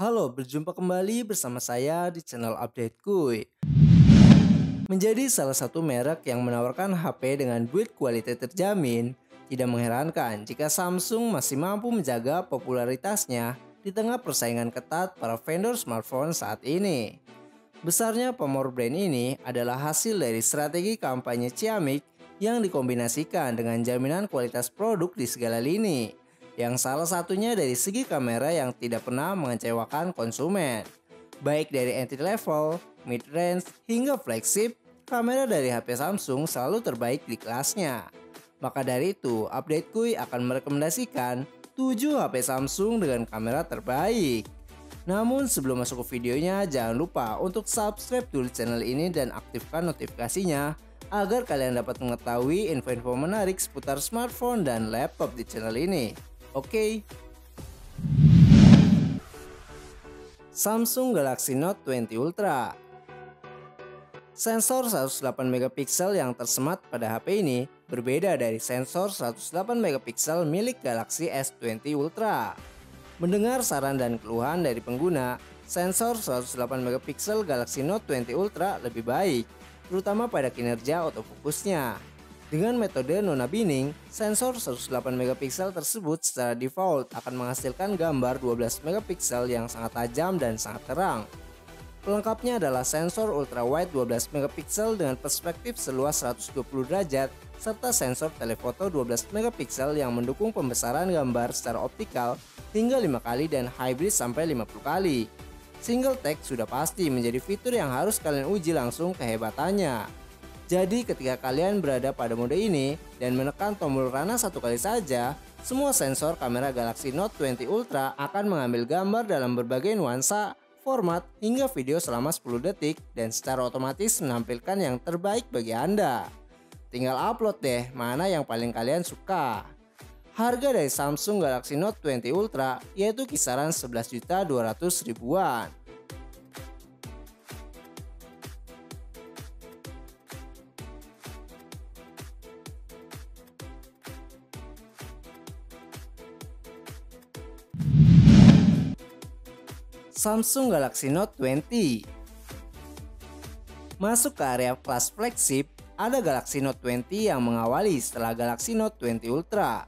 Halo, berjumpa kembali bersama saya di channel Update Kuy. Menjadi salah satu merek yang menawarkan HP dengan build quality terjamin, tidak mengherankan jika Samsung masih mampu menjaga popularitasnya di tengah persaingan ketat para vendor smartphone saat ini. Besarnya pamor brand ini adalah hasil dari strategi kampanye ciamik yang dikombinasikan dengan jaminan kualitas produk di segala lini. Yang salah satunya dari segi kamera yang tidak pernah mengecewakan konsumen. Baik dari entry level, mid range, hingga flagship, kamera dari HP Samsung selalu terbaik di kelasnya. Maka dari itu, Update Kuy akan merekomendasikan 7 HP Samsung dengan kamera terbaik. Namun sebelum masuk ke videonya, jangan lupa untuk subscribe dulu channel ini dan aktifkan notifikasinya agar kalian dapat mengetahui info-info menarik seputar smartphone dan laptop di channel ini. Oke. Samsung Galaxy Note 20 Ultra. Sensor 108 megapiksel yang tersemat pada HP ini berbeda dari sensor 108 megapiksel milik Galaxy S20 Ultra. Mendengar saran dan keluhan dari pengguna, sensor 108 megapiksel Galaxy Note 20 Ultra lebih baik, terutama pada kinerja autofokusnya. Dengan metode nona binning, sensor 108 megapiksel tersebut secara default akan menghasilkan gambar 12 megapiksel yang sangat tajam dan sangat terang. Pelengkapnya adalah sensor ultra wide 12 megapiksel dengan perspektif seluas 120 derajat serta sensor telefoto 12 megapiksel yang mendukung pembesaran gambar secara optikal hingga 5 kali dan hybrid sampai 50 kali. Single tag sudah pasti menjadi fitur yang harus kalian uji langsung kehebatannya. Jadi ketika kalian berada pada mode ini dan menekan tombol rana satu kali saja, semua sensor kamera Galaxy Note 20 Ultra akan mengambil gambar dalam berbagai nuansa, format, hingga video selama 10 detik dan secara otomatis menampilkan yang terbaik bagi Anda. Tinggal upload deh mana yang paling kalian suka. Harga dari Samsung Galaxy Note 20 Ultra yaitu kisaran 11.200.000-an. Samsung Galaxy Note 20. Masuk ke area kelas flagship, ada Galaxy Note 20 yang mengawali setelah Galaxy Note 20 Ultra.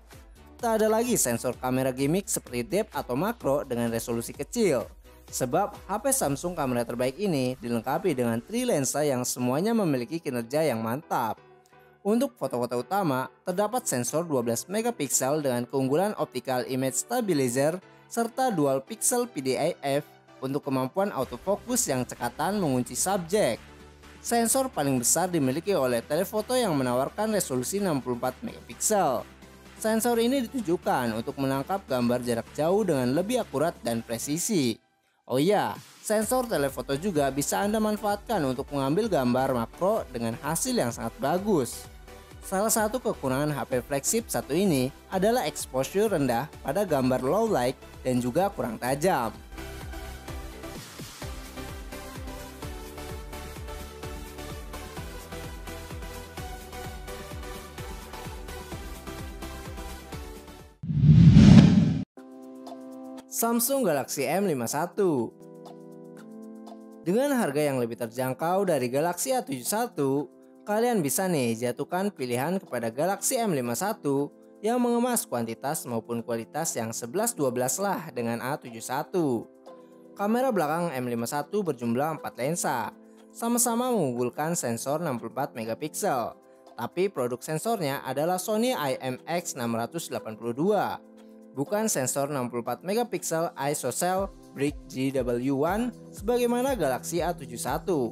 Tak ada lagi sensor kamera gimmick seperti depth atau makro dengan resolusi kecil. Sebab HP Samsung kamera terbaik ini dilengkapi dengan 3 lensa yang semuanya memiliki kinerja yang mantap. Untuk foto-foto utama, terdapat sensor 12 megapiksel dengan keunggulan optical image stabilizer serta dual pixel PDAF untuk kemampuan autofocus yang cekatan mengunci subjek. Sensor paling besar dimiliki oleh telefoto yang menawarkan resolusi 64 megapiksel. Sensor ini ditujukan untuk menangkap gambar jarak jauh dengan lebih akurat dan presisi. Oh iya, sensor telefoto juga bisa Anda manfaatkan untuk mengambil gambar makro dengan hasil yang sangat bagus. Salah satu kekurangan HP flagship satu ini adalah exposure rendah pada gambar low light dan juga kurang tajam. Samsung Galaxy M51. Dengan harga yang lebih terjangkau dari Galaxy A71, kalian bisa nih jatuhkan pilihan kepada Galaxy M51 yang mengemas kuantitas maupun kualitas yang 11-12 lah dengan A71. Kamera belakang M51 berjumlah 4 lensa, sama-sama mengunggulkan sensor 64 megapiksel. Tapi produk sensornya adalah Sony IMX682. Bukan sensor 64 megapiksel ISOCELL Brick GW1 sebagaimana Galaxy A71.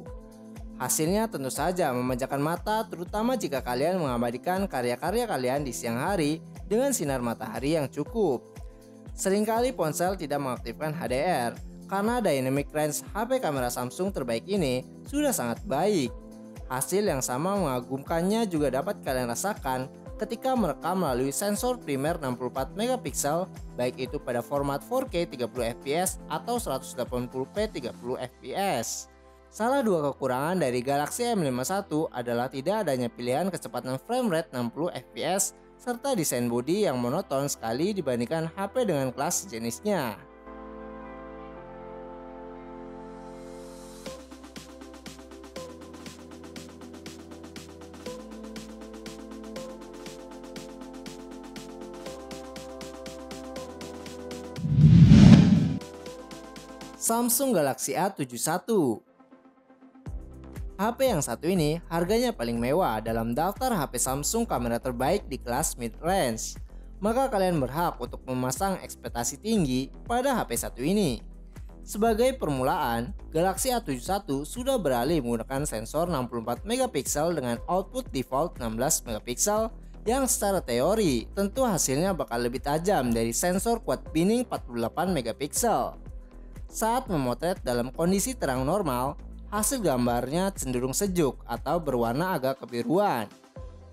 Hasilnya tentu saja memanjakan mata, terutama jika kalian mengabadikan karya-karya kalian di siang hari dengan sinar matahari yang cukup. Seringkali ponsel tidak mengaktifkan HDR karena dynamic range HP kamera Samsung terbaik ini sudah sangat baik. Hasil yang sama mengagumkannya juga dapat kalian rasakan ketika merekam melalui sensor primer 64 megapiksel, baik itu pada format 4K 30 fps atau 180p 30 fps. Salah dua kekurangan dari Galaxy M51 adalah tidak adanya pilihan kecepatan frame rate 60 fps serta desain bodi yang monoton sekali dibandingkan HP dengan kelas sejenisnya. Samsung Galaxy A71. HP yang satu ini harganya paling mewah dalam daftar HP Samsung kamera terbaik di kelas mid-range. Maka kalian berhak untuk memasang ekspektasi tinggi pada HP satu ini. Sebagai permulaan, Galaxy A71 sudah beralih menggunakan sensor 64 megapiksel dengan output default 16 megapiksel yang secara teori tentu hasilnya bakal lebih tajam dari sensor quad binning 48 megapiksel. Saat memotret dalam kondisi terang normal, hasil gambarnya cenderung sejuk atau berwarna agak kebiruan.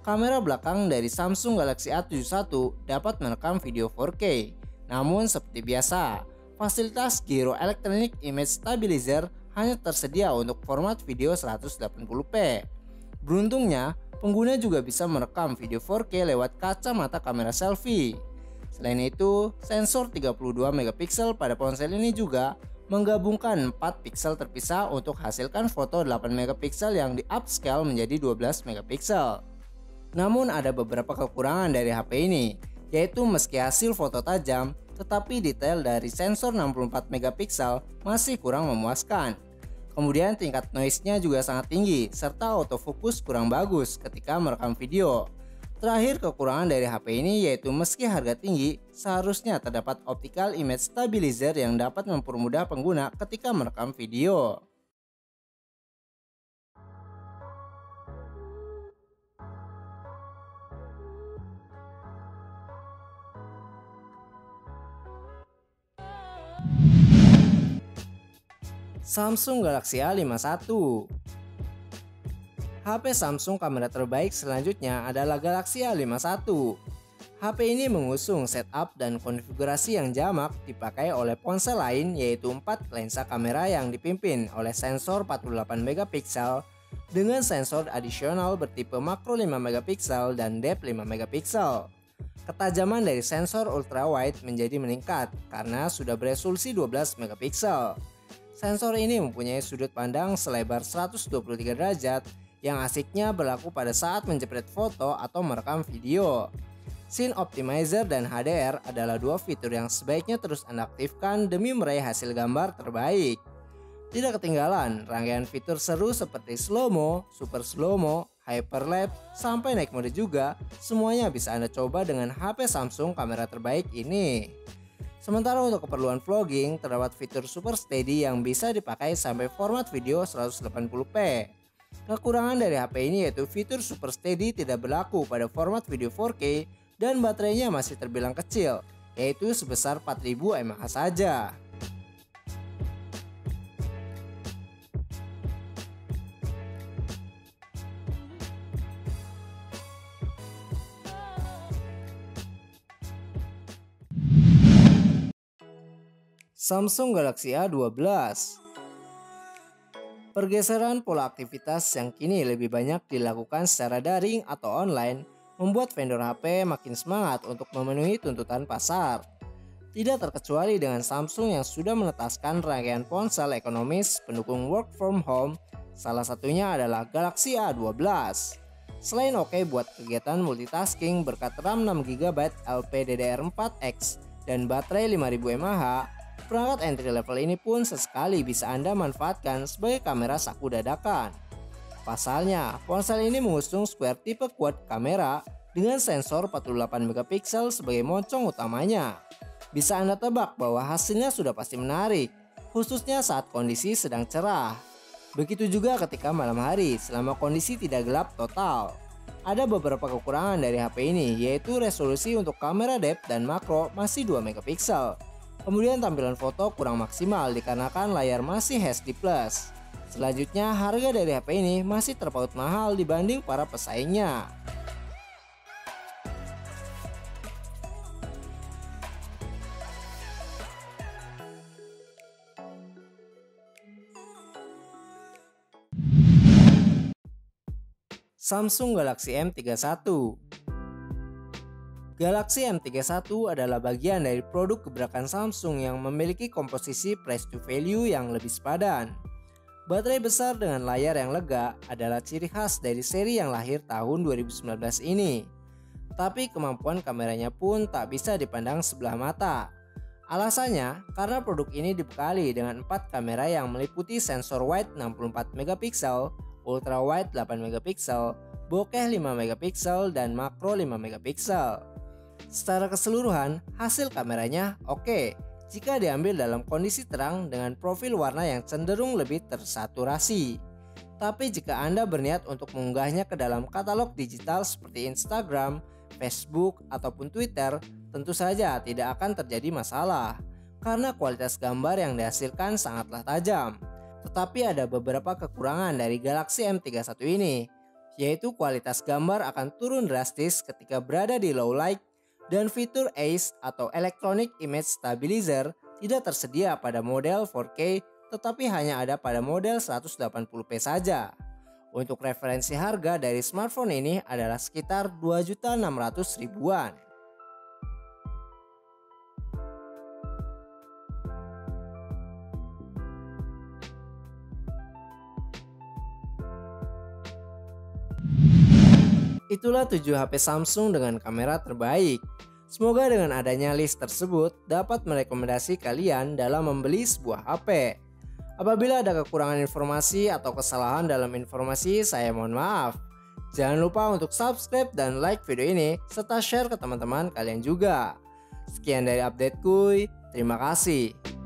Kamera belakang dari Samsung Galaxy A71 dapat merekam video 4K. Namun seperti biasa, fasilitas Gyro Electronic Image Stabilizer hanya tersedia untuk format video 1080p. Beruntungnya, pengguna juga bisa merekam video 4K lewat kacamata kamera selfie. Selain itu, sensor 32 megapiksel pada ponsel ini juga menggabungkan 4 piksel terpisah untuk hasilkan foto 8 megapiksel yang di upscale menjadi 12 megapiksel. Namun ada beberapa kekurangan dari HP ini, yaitu meski hasil foto tajam, tetapi detail dari sensor 64 megapiksel masih kurang memuaskan. Kemudian tingkat noise-nya juga sangat tinggi, serta autofocus kurang bagus ketika merekam video. Terakhir, kekurangan dari HP ini yaitu meski harga tinggi, seharusnya terdapat optical image stabilizer yang dapat mempermudah pengguna ketika merekam video. Samsung Galaxy A51. HP Samsung kamera terbaik selanjutnya adalah Galaxy A51. HP ini mengusung setup dan konfigurasi yang jamak dipakai oleh ponsel lain, yaitu 4 lensa kamera yang dipimpin oleh sensor 48 megapiksel dengan sensor adisional bertipe makro 5 megapiksel dan depth 5 megapiksel. Ketajaman dari sensor ultrawide menjadi meningkat karena sudah beresolusi 12 megapiksel. Sensor ini mempunyai sudut pandang selebar 123 derajat yang asiknya berlaku pada saat menjepret foto atau merekam video. Scene Optimizer dan HDR adalah dua fitur yang sebaiknya terus Anda aktifkan demi meraih hasil gambar terbaik. Tidak ketinggalan rangkaian fitur seru seperti slow-mo, super slow-mo, hyperlapse, sampai naik mode juga, semuanya bisa Anda coba dengan HP Samsung kamera terbaik ini. Sementara untuk keperluan vlogging, terdapat fitur Super Steady yang bisa dipakai sampai format video 180p. Kekurangan dari HP ini yaitu fitur Super Steady tidak berlaku pada format video 4K dan baterainya masih terbilang kecil, yaitu sebesar 4000 mAh saja. Samsung Galaxy A12. Pergeseran pola aktivitas yang kini lebih banyak dilakukan secara daring atau online membuat vendor HP makin semangat untuk memenuhi tuntutan pasar. Tidak terkecuali dengan Samsung yang sudah menetaskan rangkaian ponsel ekonomis pendukung work from home, salah satunya adalah Galaxy A12. Selain oke buat kegiatan multitasking berkat RAM 6GB LPDDR4X dan baterai 5000 mAh, perangkat entry level ini pun sesekali bisa Anda manfaatkan sebagai kamera saku dadakan. Pasalnya, ponsel ini mengusung square tipe quad kamera dengan sensor 48 megapiksel sebagai moncong utamanya. Bisa Anda tebak bahwa hasilnya sudah pasti menarik, khususnya saat kondisi sedang cerah. Begitu juga ketika malam hari selama kondisi tidak gelap total. Ada beberapa kekurangan dari HP ini, yaitu resolusi untuk kamera depth dan makro masih 2 megapiksel. Kemudian tampilan foto kurang maksimal dikarenakan layar masih HD+. Selanjutnya, harga dari HP ini masih terpaut mahal dibanding para pesaingnya. Samsung Galaxy M31. Galaxy M31 adalah bagian dari produk gebrakan Samsung yang memiliki komposisi price to value yang lebih sepadan. Baterai besar dengan layar yang lega adalah ciri khas dari seri yang lahir tahun 2019 ini. Tapi kemampuan kameranya pun tak bisa dipandang sebelah mata. Alasannya karena produk ini dibekali dengan 4 kamera yang meliputi sensor wide 64 megapiksel, ultra wide 8 megapiksel, bokeh 5 megapiksel, dan makro 5 megapiksel. Secara keseluruhan, hasil kameranya oke jika diambil dalam kondisi terang dengan profil warna yang cenderung lebih tersaturasi. Tapi jika Anda berniat untuk mengunggahnya ke dalam katalog digital seperti Instagram, Facebook, ataupun Twitter, tentu saja tidak akan terjadi masalah karena kualitas gambar yang dihasilkan sangatlah tajam. Tetapi ada beberapa kekurangan dari Galaxy M31 ini, yaitu kualitas gambar akan turun drastis ketika berada di low light dan fitur AIS atau Electronic Image Stabilizer tidak tersedia pada model 4K tetapi hanya ada pada model 180p saja. Untuk referensi harga dari smartphone ini adalah sekitar 2.600.000-an. Itulah 7 HP Samsung dengan kamera terbaik. Semoga dengan adanya list tersebut dapat merekomendasi kalian dalam membeli sebuah HP. Apabila ada kekurangan informasi atau kesalahan dalam informasi, saya mohon maaf. Jangan lupa untuk subscribe dan like video ini serta share ke teman-teman kalian juga. Sekian dari updateku, terima kasih.